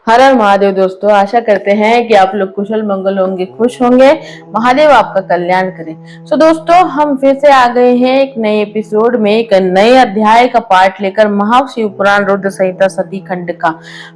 हर हर महादेव दोस्तों, आशा करते हैं कि आप लोग कुशल मंगल होंगे, खुश होंगे। महादेव आपका कल्याण करें। दोस्तों, हम फिर से आ गए हैं एक नए एपिसोड में, एक नए अध्याय का पाठ लेकर। महाशिव पुराण रुद्र संहिता सती खंड का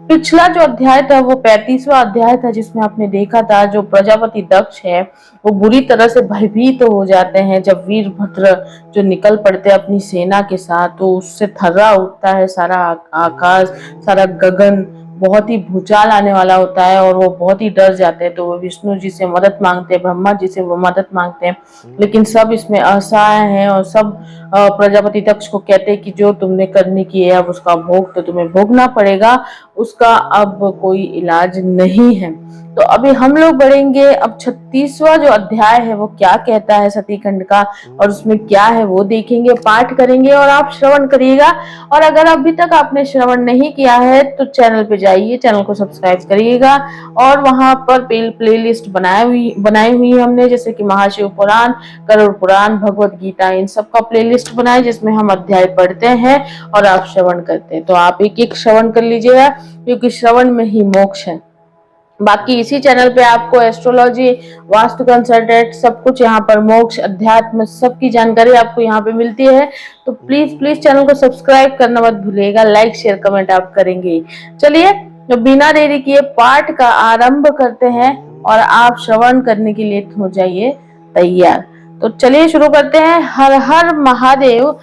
पिछला जो अध्याय था वो 35वां अध्याय था, जिसमें आपने देखा था जो प्रजापति दक्ष है वो बुरी तरह से भयभीत हो जाते हैं जब वीरभद्र जो निकल पड़ते हैं अपनी सेना के साथ। तो उससे थर्रा उठता है सारा आकाश, सारा गगन। बहुत ही भूचाल आने वाला होता है और वो बहुत ही डर जाते हैं। तो वो विष्णु जी से मदद मांगते हैं, ब्रह्मा जी से वो मदद मांगते हैं, लेकिन सब इसमें असहाय हैं और सब प्रजापति दक्ष को कहते हैं कि जो तुमने करनी की है अब उसका भोग तो तुम्हें भोगना पड़ेगा, उसका अब कोई इलाज नहीं है। तो अभी हम लोग बढ़ेंगे। अब 36वां जो अध्याय है वो क्या कहता है सती खंड का, और उसमें क्या है वो देखेंगे, पाठ करेंगे और आप श्रवण करिएगा। और अगर अभी तक आपने श्रवण नहीं किया है तो चैनल पे जाइए, चैनल को सब्सक्राइब करिएगा। और वहां पर प्लेलिस्ट बनाई हुई है हमने, जैसे कि महाशिव पुराण, गरुड़ पुराण, भगवत गीता, इन सब का प्लेलिस्ट बनाए जिसमें हम अध्याय पढ़ते हैं और आप श्रवण करते हैं। तो आप एक एक श्रवण कर लीजिएगा, क्योंकि श्रवण में ही मोक्ष है। बाकी इसी चैनल पे आपको एस्ट्रोलॉजी, वास्तु कंसल्टेंट, सब कुछ यहाँ पर, मोक्ष, अध्यात्म, सबकी जानकारी आपको यहाँ पे मिलती है। तो प्लीज प्लीज चैनल को सब्सक्राइब करना मत भूलिएगा। लाइक शेयर कमेंट आप करेंगे। चलिए, तो बिना देरी किए पाठ का आरंभ करते हैं और आप श्रवण करने के लिए हो जाइए तैयार। तो चलिए शुरू करते हैं। हर हर महादेव।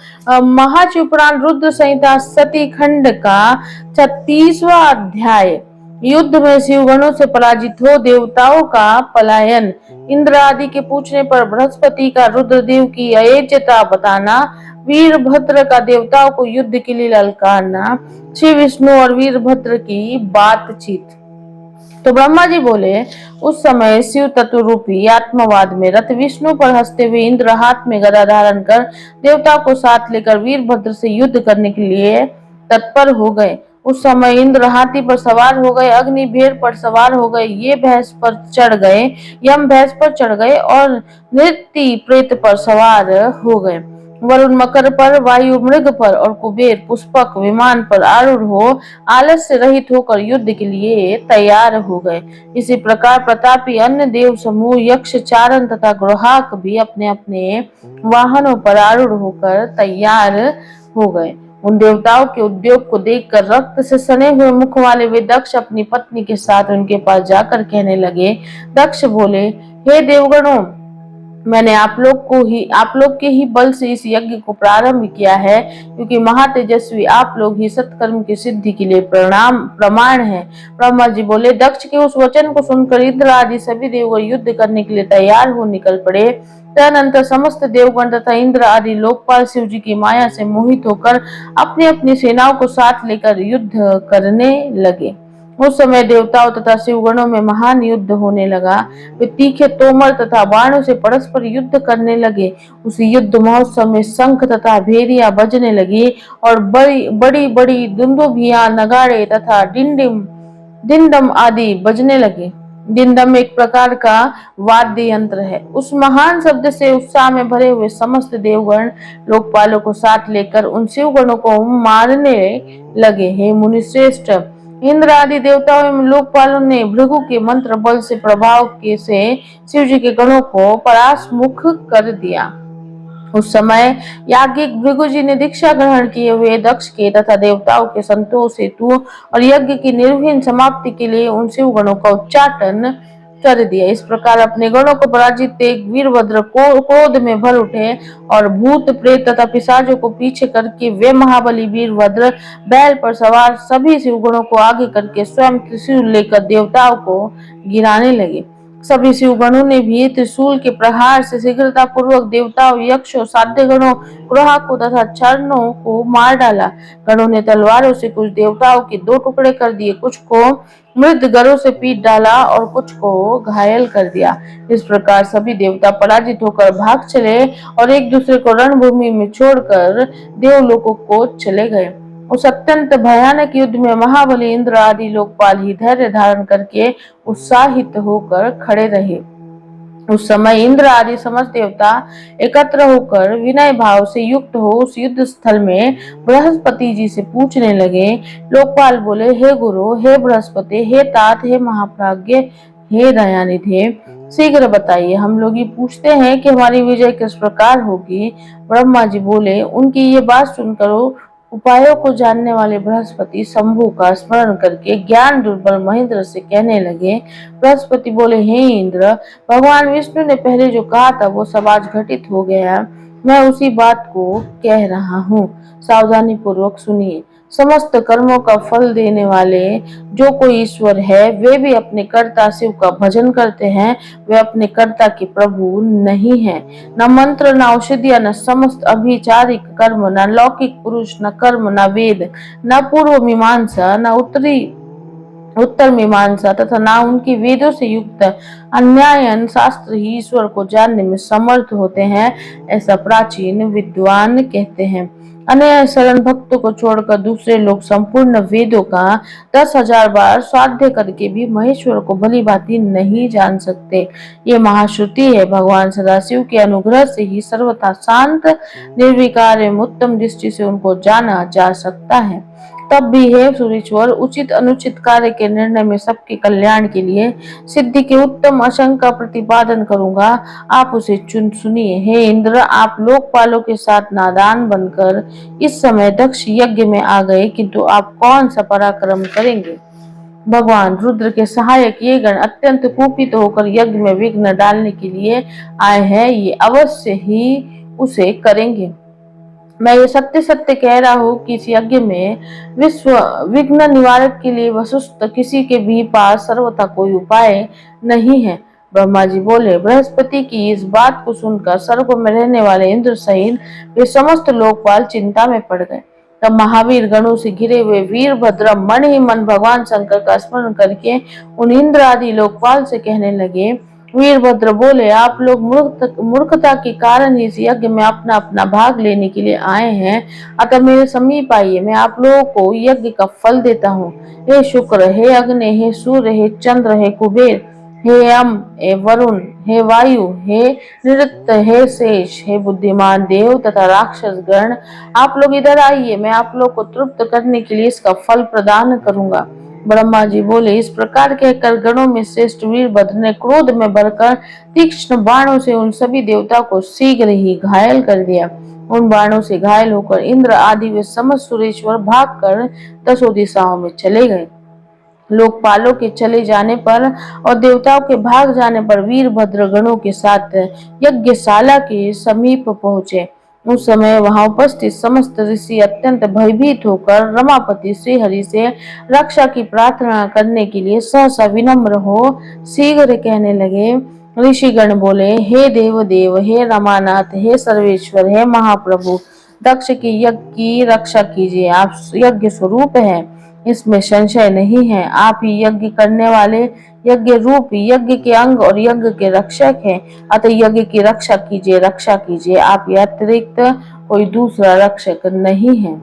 महाशिव पुराण रुद्र संहिता सती खंड का 36वां अध्याय। युद्ध में शिवगणों से पराजित हो देवताओं का पलायन। इंद्र आदि के पूछने पर बृहस्पति का रुद्रदेव की अयोग्यता बताना। वीरभद्र का देवताओं को युद्ध के लिए ललकारना। श्री विष्णु और वीरभद्र की बातचीत। तो ब्रह्मा जी बोले, उस समय शिव तत्व रूपी आत्मवाद में रत विष्णु पर हंसते हुए इंद्र हाथ में गदा धारण कर देवताओं को साथ लेकर वीरभद्र से युद्ध करने के लिए तत्पर हो गए। उस समय इंद्र हाथी पर सवार हो गए, अग्नि भेड़ पर सवार हो गए, ये भैंस पर चढ़ गए, यम भैंस पर चढ़ गए और नृत्य प्रेत पर सवार हो गए। वरुण मकर पर, वायु मृग पर और कुबेर पुष्पक विमान पर आरूढ़ हो आलस से रहित होकर युद्ध के लिए तैयार हो गए। इसी प्रकार प्रतापी अन्य देव समूह, यक्ष, चारण तथा ग्रहाक भी अपने अपने वाहनों पर आरूढ़ होकर तैयार हो गए। उन देवताओं के उद्योग को देखकर रक्त से सने हुए मुख वाले वे दक्ष अपनी पत्नी के साथ उनके पास जाकर कहने लगे। दक्ष बोले, हे देवगणों, मैंने आप लोग के ही बल से इस यज्ञ को प्रारंभ किया है, क्योंकि महातेजस्वी आप लोग ही सत्कर्म की सिद्धि के लिए प्रमाण है। ब्रह्मा जी बोले, दक्ष के उस वचन को सुनकर इंद्र आदि सभी देवगण युद्ध करने के लिए तैयार हो निकल पड़े। तदनंतर समस्त देवगण तथा इंद्र आदि लोकपाल शिव जी की माया से मोहित होकर अपनी अपनी सेनाओं को साथ लेकर युद्ध करने लगे। उस समय देवताओं तथा शिवगणों में महान युद्ध होने लगा। वे तीखे तोमर तथा बाणों से परस्पर युद्ध करने लगे। उस युद्ध महोत्सव में शंख तथा भेरियां बजने लगी और बड़ी बड़ी बड़ी दुंदुभियां, नगाड़े तथा डिंडम आदि बजने लगे। डिंडम एक प्रकार का वाद्य यंत्र है। उस महान शब्द से उत्साह में भरे हुए समस्त देवगण लोकपालों को साथ लेकर उन शिवगणों को मारने लगे। हे मुनिश्रेष्ठ, इंद्र आदि देवताओं एवं लोकपालों ने भृगु के मंत्र बल से प्रभाव के से शिव जी के गणों को परास्मुख कर दिया। उस समय याज्ञिक भृगु जी ने दीक्षा ग्रहण किए हुए दक्ष के तथा देवताओं के संतोष हेतु और यज्ञ की निर्विघ्न समाप्ति के लिए उन शिव गणों का उच्चाटन कर दिया। इस प्रकार अपने गणों को पराजित देख वीरभद्र को क्रोध में भर उठे और भूत प्रेत तथा पिशाचों को पीछे करके वे महाबली वीरभद्र बैल पर सवार सभी शिवगणों को आगे करके स्वयं त्रिशूल लेकर देवताओं को गिराने लगे। सभी शिवगणों ने भी त्रिशूल के प्रहार से शीघ्रता पूर्वक देवताओं, यक्षों, साध्य गणों, ग्रहाकों तथा चरणों को मार डाला। गणों ने तलवारों से कुछ देवताओं के 2 टुकड़े कर दिए, कुछ को मृत गरों से पीट डाला और कुछ को घायल कर दिया। इस प्रकार सभी देवता पराजित होकर भाग चले और एक दूसरे को रणभूमि में छोड़कर देवलोकों को चले गए। उस अत्यंत भयानक युद्ध में महाबली इंद्र आदि लोकपाल ही धैर्य धारण करके उत्साहित होकर खड़े रहे। उस समय इंद्र आदि समस्त देवता एकत्र होकर विनय भाव से युक्त हो उस युद्ध स्थल में बृहस्पति जी से पूछने लगे। लोकपाल बोले, हे गुरु, हे बृहस्पति, हे तात, हे महाप्राज्ञ, हे दयानिधे, शीघ्र बताइए, हम लोग ये पूछते हैं कि हमारी विजय किस प्रकार होगी। ब्रह्मा जी बोले, उनकी ये बात सुनकर उपायों को जानने वाले बृहस्पति शंभु का स्मरण करके ज्ञान दुर्बल महेंद्र से कहने लगे। बृहस्पति बोले, हे इंद्र, भगवान विष्णु ने पहले जो कहा था वो सब आज घटित हो गया। मैं उसी बात को कह रहा हूँ, सावधानी पूर्वक सुनिए। समस्त कर्मों का फल देने वाले जो कोई ईश्वर है, वे भी अपने कर्ता शिव का भजन करते हैं। वे अपने कर्ता के प्रभु नहीं है। न मंत्र, न औषधिया, न समस्त अभिचारिक कर्म, न लौकिक पुरुष, न कर्म, न वेद, न पूर्व मीमांसा, न उत्तर मीमांसा तथा ना उनकी वेदों से युक्त अन्यायन शास्त्र ही ईश्वर को जानने में समर्थ होते हैं, ऐसा प्राचीन विद्वान कहते हैं। अन्य शरण भक्तों को छोड़कर दूसरे लोग संपूर्ण वेदों का 10,000 बार स्वाध्याय करके भी महेश्वर को भली भांति नहीं जान सकते। ये महाश्रुति है। भगवान सदाशिव के अनुग्रह से ही सर्वथा शांत, निर्विकार एवं उत्तम दृष्टि से उनको जाना जा सकता है। तब भी हे सुरेश्वर, उचित अनुचित कार्य के निर्णय में सबके कल्याण के लिए सिद्धि के उत्तम आशंक का प्रतिपादन करूंगा, आप उसे सुनिए। हे इंद्र, आप लोकपालों के साथ नादान बनकर इस समय दक्ष यज्ञ में आ गए, किंतु आप कौन सा पराक्रम करेंगे। भगवान रुद्र के सहायक ये गण अत्यंत कुपित होकर यज्ञ में विघ्न डालने के लिए आए हैं। ये अवश्य ही उसे करेंगे। मैं ये सत्य सत्य कह रहा हूँ कि इस यज्ञ में विश्व विघ्न निवारक के लिए वस्तुत किसी के भी पास सर्वथा कोई उपाय नहीं है। ब्रह्मा जी बोले, बृहस्पति की इस बात को सुनकर स्वर्ग में रहने वाले इंद्र सहित वे समस्त लोकपाल चिंता में पड़ गए। तब महावीर गणों से घिरे हुए वीरभद्र मन ही मन भगवान शंकर का स्मरण करके उन इंद्र आदि लोकपाल से कहने लगे। वीरभद्र बोले, आप लोग मूर्खता के कारण इस यज्ञ में अपना अपना भाग लेने के लिए आए हैं, अतः मेरे समीप आइए, मैं आप लोगों को यज्ञ का फल देता हूँ। हे शुक्र, हे अग्नि, हे सूर्य, हे चंद्र, हे कुबेर, हे यम, हे वरुण, हे वायु, हे नृत्य, हे शेष, हे बुद्धिमान देव तथा राक्षस गण, आप लोग इधर आइए, मैं आप लोग को तृप्त करने के लिए इसका फल प्रदान करूंगा। ब्रह्मा जी बोले, इस प्रकार कहकर गणों में श्रेष्ठ वीरभद्र ने क्रोध में भरकर तीक्ष्ण बाणों से उन सभी देवताओं को शीघ्र ही घायल कर दिया। उन बाणों से घायल होकर इंद्र आदि वे समस्त सुरेश्वर भागकर 10 दिशाओं में चले गए। लोकपालों के चले जाने पर और देवताओं के भाग जाने पर वीरभद्र गणों के साथ यज्ञशाला के समीप पहुंचे। उस समय वहां उपस्थित समस्त ऋषि अत्यंत भयभीत होकर रमापति श्री हरि से रक्षा की प्रार्थना करने के लिए सहसा विनम्र हो शीघ्र कहने लगे। ऋषिगण बोले, हे देव देव, हे रमानाथ, हे सर्वेश्वर, हे महाप्रभु, दक्ष के यज्ञ की रक्षा कीजिए। आप यज्ञ स्वरूप हैं, इसमें संशय नहीं है। आप ही यज्ञ करने वाले, यज्ञ रूप, यज्ञ के अंग और यज्ञ के रक्षक हैं, अतः यज्ञ की रक्षा कीजिए, रक्षा कीजिए। आप ये अतिरिक्त कोई दूसरा रक्षक नहीं है।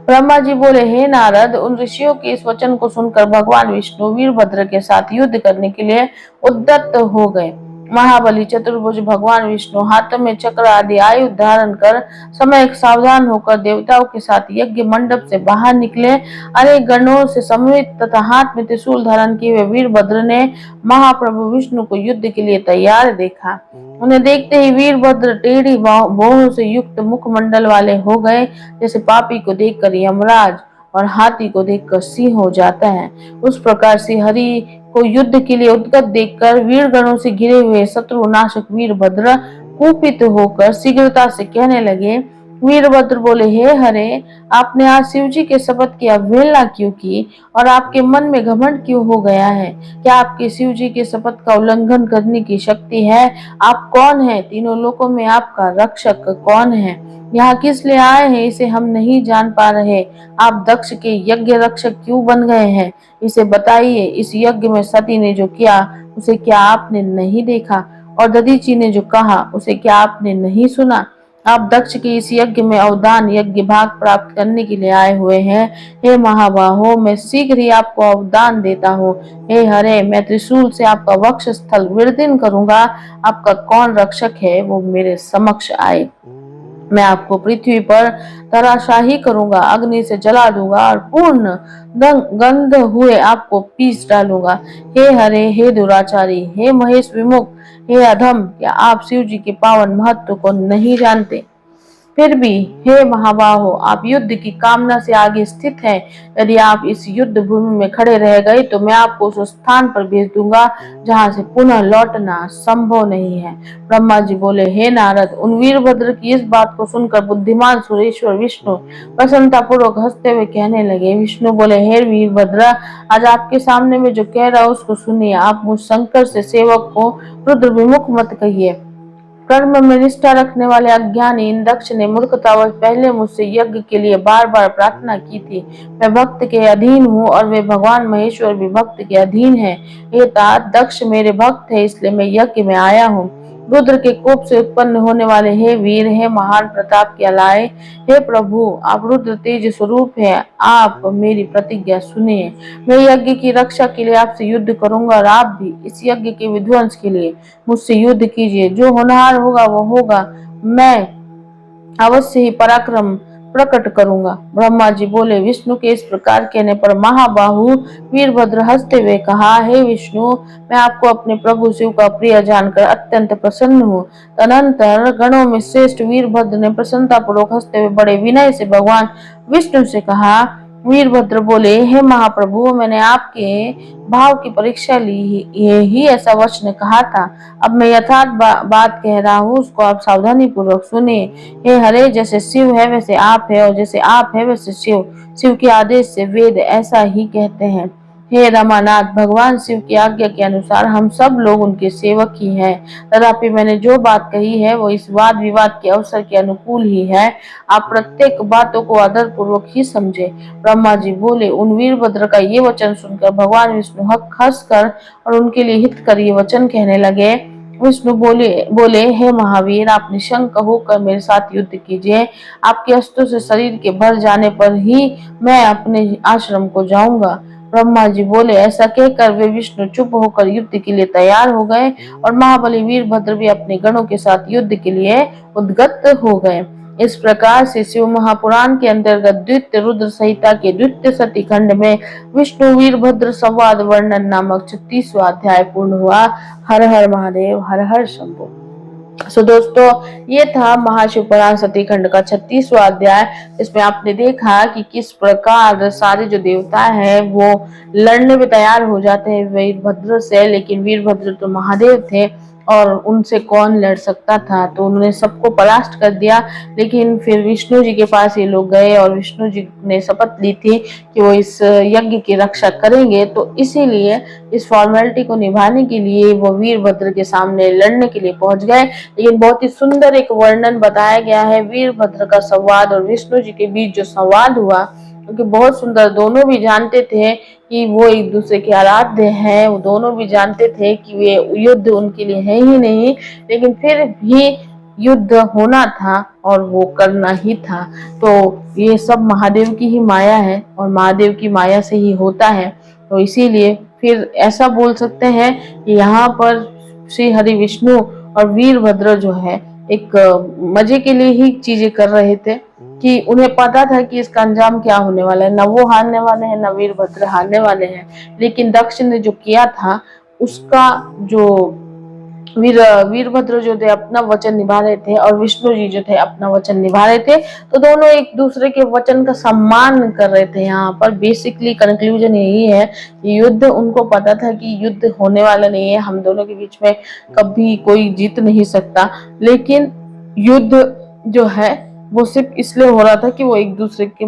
ब्रह्मा जी बोले, हे नारद, उन ऋषियों के इस वचन को सुनकर भगवान विष्णु वीरभद्र के साथ युद्ध करने के लिए उद्यत हो गए। महाबली चतुर्भुज भगवान विष्णु हाथों में चक्र आदि आयुध धारण कर समय सावधान होकर देवताओं के साथ यज्ञ मंडप से बाहर निकले। अनेक गणों से समन्वित तथा हाथ में त्रिशूल धारण किए हुए वीरभद्र ने महाप्रभु विष्णु को युद्ध के लिए तैयार देखा। उन्हें देखते ही वीरभद्र टेढ़ी बाहों से युक्त मुखमंडल वाले हो गए, जैसे पापी को देखकर यमराज और हाथी को देखकर सिंह हो जाता है। उस प्रकार से हरि को युद्ध के लिए उद्गत देखकर वीरगणों से घिरे हुए शत्रुनाशक वीरभद्र कुपित होकर शीघ्रता से कहने लगे। वीरभद्र बोले, हे हरे, आपने आज शिव जी के शपथ की अवहेलना क्यों की और आपके मन में घमंड क्यों हो गया है? क्या आपके शिव जी के शपथ का उल्लंघन करने की शक्ति है? आप कौन है? तीनों लोकों में आपका रक्षक कौन है? यहाँ किस लिए आए हैं, इसे हम नहीं जान पा रहे। आप दक्ष के यज्ञ रक्षक क्यों बन गए हैं, इसे बताइए। इस यज्ञ में सती ने जो किया उसे क्या आपने नहीं देखा, और दधीची ने जो कहा उसे क्या आपने नहीं सुना? आप दक्ष के इस यज्ञ में अवदान यज्ञ भाग प्राप्त करने के लिए आए हुए हैं। हे महाबाहो, मैं शीघ्र ही आपको अवदान देता हूँ। हे हरे, मैं त्रिशूल से आपका वक्ष स्थल विदीर्ण करूंगा। आपका कौन रक्षक है वो मेरे समक्ष आए। मैं आपको पृथ्वी पर धराशाही करूंगा, अग्नि से जला दूंगा और पूर्ण गंध हुए आपको पीस डालूंगा। हे हरे, हे दुराचारी, हे महेश विमुख, हे अधम, क्या आप शिव जी के पावन महत्व को नहीं जानते? फिर भी हे महाबाहो, आप युद्ध की कामना से आगे स्थित हैं। यदि आप इस युद्ध भूमि में खड़े रह गए तो मैं आपको उस स्थान पर भेज दूंगा जहां से पुनः लौटना संभव नहीं है। ब्रह्मा जी बोले, हे नारद, उन वीरभद्र की इस बात को सुनकर बुद्धिमान सुरेश्वर विष्णु प्रसन्नता पूर्वक हंसते हुए कहने लगे। विष्णु बोले, हे वीरभद्र, आज आपके सामने में जो कह रहा हूं उसको सुनिए। आप मुझ शंकर से सेवक को रुद्र विमुख मत कहिए। कर्म में निष्ठा रखने वाले अज्ञानी इन दक्ष ने मूर्खतावश पहले मुझसे यज्ञ के लिए बार बार प्रार्थना की थी। मैं भक्त के अधीन हूँ और वे भगवान महेश्वर भी भक्त के अधीन है। हे तात, दक्ष मेरे भक्त है, इसलिए मैं यज्ञ में आया हूँ। रुद्र के कोप से उत्पन्न होने वाले हे वीर, हे महान प्रताप के अलाए, हे प्रभु, आप रुद्र तेज स्वरूप है, आप मेरी प्रतिज्ञा सुनिए। मैं यज्ञ की रक्षा के लिए आपसे युद्ध करूंगा और आप भी इस यज्ञ के विध्वंस के लिए मुझसे युद्ध कीजिए। जो होनहार होगा वो होगा, मैं अवश्य ही पराक्रम प्रकट करूंगा। ब्रह्मा जी बोले। विष्णु के इस प्रकार कहने पर महाबाहु वीरभद्र हंसते हुए कहा, हे विष्णु, मैं आपको अपने प्रभु शिव का प्रिय जानकर अत्यंत प्रसन्न हूँ। तदनंतर गणों में श्रेष्ठ वीरभद्र ने प्रसन्नता पूर्वक हंसते हुए बड़े विनय से भगवान विष्णु से कहा। वीरभद्र बोले, हे महाप्रभु, मैंने आपके भाव की परीक्षा ली, यही ऐसा वचन कहा था। अब मैं यथार्थ बात कह रहा हूँ, उसको आप सावधानी पूर्वक सुनिए। हे हरे, जैसे शिव है वैसे आप है, और जैसे आप है वैसे शिव। शिव के आदेश से वेद ऐसा ही कहते हैं। हे रमानाथ, भगवान शिव की आज्ञा के अनुसार हम सब लोग उनके सेवक ही हैं। तथापि मैंने जो बात कही है वो इस वाद विवाद के अवसर के अनुकूल ही है। आप प्रत्येक बातों को आदर पूर्वक ही समझे। ब्रह्मा जी बोले। उन वीरभद्र का ये वचन सुनकर भगवान विष्णु हंसकर और उनके लिए हित कर ये वचन कहने लगे। विष्णु बोले, हे महावीर, आप निशंक होकर मेरे साथ युद्ध कीजिए। आपके अस्त्रों से शरीर के भर जाने पर ही मैं अपने आश्रम को जाऊंगा। ब्रह्मा जी बोले। ऐसा कहकर वे विष्णु चुप होकर युद्ध के लिए तैयार हो गए और महाबली वीरभद्र भी अपने गणों के साथ युद्ध के लिए उद्गत हो गए। इस प्रकार से शिव महापुराण के अंतर्गत द्वितीय रुद्र संहिता के द्वितीय सती खंड में विष्णु वीरभद्र संवाद वर्णन नामक 36वां अध्याय पूर्ण हुआ। हर हर महादेव, हर हर शंभु। दोस्तों, ये था महाशिव पुराण सती खंड का 36वां अध्याय। इसमें आपने देखा कि किस प्रकार सारे जो देवता हैं वो लड़ने में तैयार हो जाते हैं वीरभद्र से, लेकिन वीरभद्र तो महादेव थे और उनसे कौन लड़ सकता था, तो उन्होंने सबको परास्त कर दिया। लेकिन फिर विष्णु जी के पास ये लोग गए और विष्णु जी ने शपथ ली थी कि वो इस यज्ञ की रक्षा करेंगे, तो इसीलिए इस फॉर्मेलिटी को निभाने के लिए वो वीरभद्र के सामने लड़ने के लिए पहुंच गए। लेकिन बहुत ही सुंदर एक वर्णन बताया गया है वीरभद्र का संवाद और विष्णु जी के बीच जो संवाद हुआ, क्योंकि बहुत सुंदर, दोनों भी जानते थे कि वो एक दूसरे के आराध्य हैं, वो दोनों भी जानते थे कि वे युद्ध उनके लिए है ही नहीं, लेकिन फिर भी युद्ध होना था और वो करना ही था। तो ये सब महादेव की ही माया है और महादेव की माया से ही होता है। तो इसीलिए फिर ऐसा बोल सकते हैं कि यहाँ पर श्री हरि विष्णु और वीरभद्र जो है एक मजे के लिए ही चीजें कर रहे थे, कि उन्हें पता था कि इसका अंजाम क्या होने वाला है, न वो हारने वाले हैं न वीरभद्र हारने वाले हैं। लेकिन दक्ष ने जो किया था उसका जो वीरभद्र जो थे अपना वचन निभा रहे थे और विष्णु जी जो थे अपना वचन निभा रहे थे, तो दोनों एक दूसरे के वचन का सम्मान कर रहे थे। यहाँ पर बेसिकली कंक्लूजन यही है कि युद्ध, उनको पता था कि युद्ध होने वाला नहीं है, हम दोनों के बीच में कभी कोई जीत नहीं सकता, लेकिन युद्ध जो है वो सिर्फ इसलिए हो रहा था कि वो एक दूसरे के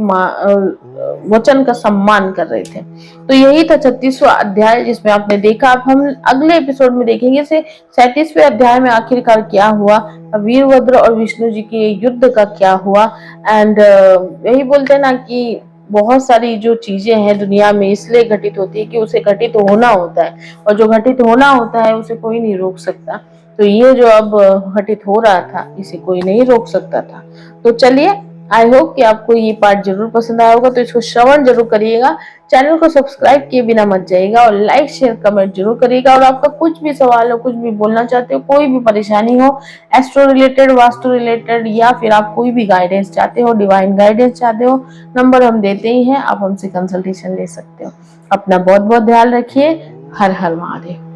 वचन का सम्मान कर रहे थे। तो यही था 36वां अध्याय जिसमें आपने देखा। अब हम अगले एपिसोड में देखेंगे से 37वें अध्याय में आखिरकार क्या हुआ, वीरभद्र और विष्णु जी के युद्ध का क्या हुआ। एंड यही बोलते हैं ना कि बहुत सारी जो चीजें हैं दुनिया में इसलिए घटित होती है कि उसे घटित होना होता है, और जो घटित होना होता है उसे कोई नहीं रोक सकता। तो ये जो अब घटित हो रहा था इसे कोई नहीं रोक सकता था। तो चलिए, आई होप कि आपको ये पार्ट जरूर पसंद आया होगा, तो इसको श्रवण जरूर करिएगा। चैनल को सब्सक्राइब किए बिना मत जाइएगा और लाइक शेयर कमेंट जरूर करिएगा। और आपका कुछ भी सवाल हो, कुछ भी बोलना चाहते हो, कोई भी परेशानी हो एस्ट्रो रिलेटेड, वास्तु रिलेटेड, या फिर आप कोई भी गाइडेंस चाहते हो, डिवाइन गाइडेंस चाहते हो, नंबर हम देते ही हैं, आप हमसे कंसल्टेशन ले सकते हो। अपना बहुत बहुत ध्यान रखिए। हर हर महादेव।